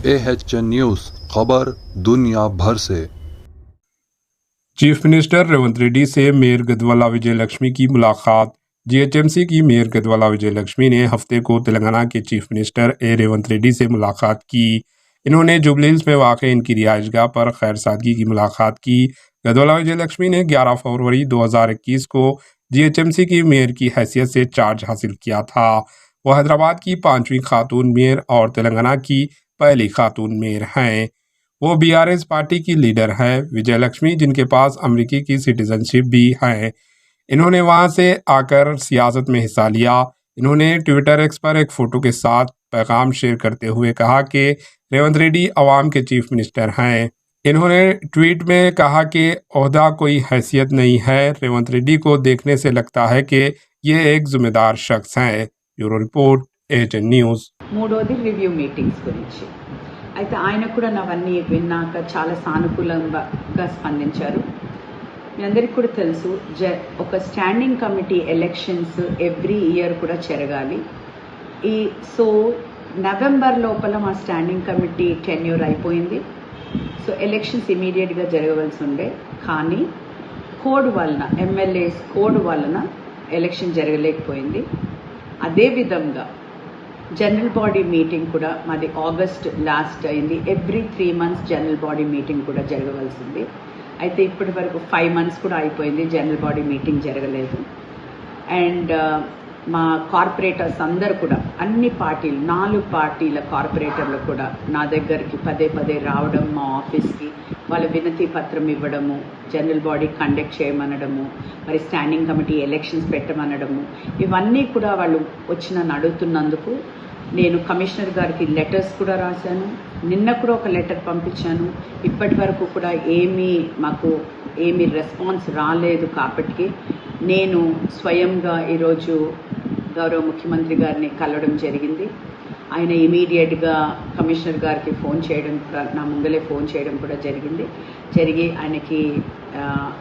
AHN news खबर दुनिया भर से। चीफ मिनिस्टर रेवंत रेड्डी से मेयर गदवाला विजय लक्ष्मी की मुलाकात। जीएचएमसी की मेयर गदवाला विजय लक्ष्मी ने हफ्ते को तेलंगाना के चीफ मिनिस्टर रेवंत रेड्डी से मुलाकात की। इन्होंने जुबली हिल्स में वाक़ इनकी रिहाइशगाह पर खैर सादगी की मुलाकात की। गदवाला विजय लक्ष्मी ने 11 फरवरी 2021 को जीएचएमसी की मेयर की हैसियत से चार्ज हासिल किया था। वह हैदराबाद की 5वीं खातून मेयर और तेलंगाना की पहली खातून मेयर हैं। वो बीआरएस पार्टी की लीडर है। विजय लक्ष्मी, जिनके पास अमेरिकी की सिटीजनशिप भी है, इन्होंने वहां से आकर सियासत में हिस्सा लिया। इन्होंने ट्विटर एक्स पर एक फोटो के साथ पैगाम शेयर करते हुए कहा कि रेवंत रेड्डी अवाम के चीफ मिनिस्टर हैं। इन्होंने ट्वीट में कहा कि ओहदा कोई हैसियत नहीं है। रेवंत रेड्डी को देखने से लगता है कि ये एक जिम्मेदार शख्स हैं। Bureau report, AHN news. మూడోది రివ్యూ మీటింగ్స్ గురించి అయితే ఆయన కూడా నవన్నీ విన్నాక చాలా సానుకూలంగా స్పందించారు. మీ అందరికీ కూడా తెలుసు ఒక standing committee elections every year కూడా జరగాలి. సో నవంబర్ లోపల మా స్టాండింగ్ కమిటీ టెన్యూర్ అయిపోయింది. సో ఎలక్షన్స్ ఇమీడియట్గా జరగవలసి ఉండే, కానీ కోడ్ వలన ఎమ్మెల్యేస్ కోడ్ వలన ఎలక్షన్ జరగలేకపోయింది. అదేవిధంగా జనరల్ బాడీ మీటింగ్ కూడా మాది ఆగస్ట్ లాస్ట్ అయింది. Every 3 months general body meeting కూడా జరగవలసింది. అయితే ఇప్పటి వరకు 5 months కూడా అయిపోయింది, జనరల్ బాడీ మీటింగ్ జరగలేదు. అండ్ మా కార్పొరేటర్స్ అందరు కూడా అన్ని పార్టీలు 4 పార్టీల కార్పొరేటర్లు కూడా నా దగ్గరికి పదే రావడం, మా ఆఫీస్కి వాళ్ళ వినతి పత్రం ఇవ్వడము, జనరల్ బాడీ కండక్ట్ చేయమనడము, మరి స్టాండింగ్ కమిటీ ఎలక్షన్స్ పెట్టమనడము, ఇవన్నీ కూడా వాళ్ళు వచ్చి నన్ను అడుగుతున్నందుకు నేను కమిషనర్ గారికి లెటర్స్ కూడా రాశాను. నిన్న కూడా ఒక లెటర్ పంపించాను. ఇప్పటి వరకు కూడా మాకు ఏమీ రెస్పాన్స్ రాలేదు. కాబట్టి నేను స్వయంగా ఈరోజు గౌరవ ముఖ్యమంత్రి గారిని కలవడం జరిగింది. ఆయన ఇమీడియట్గా కమిషనర్ గారికి ఫోన్ చేయడం కూడా, నా ముందలే ఫోన్ చేయడం కూడా జరిగి ఆయనకి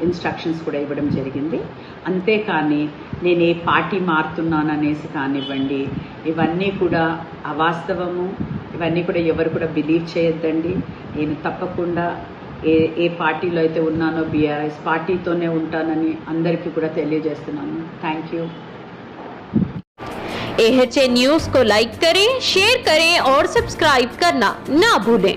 ఇన్స్ట్రక్షన్స్ కూడా ఇవ్వడం జరిగింది. అంతేకాని నేను ఏ పార్టీ మారుతున్నాననేసి కానివ్వండి, ఇవన్నీ కూడా అవాస్తవము. ఇవన్నీ కూడా ఎవరు కూడా బిలీవ్ చేయొద్దండి. నేను తప్పకుండా ఏ పార్టీలో అయితే ఉన్నానో బీఆర్ఎస్ పార్టీతోనే ఉంటానని అందరికీ కూడా తెలియజేస్తున్నాను. Thank you. AHN न्यूज़ को लाइक करें, शेयर करें और सब्सक्राइब करना ना भूलें।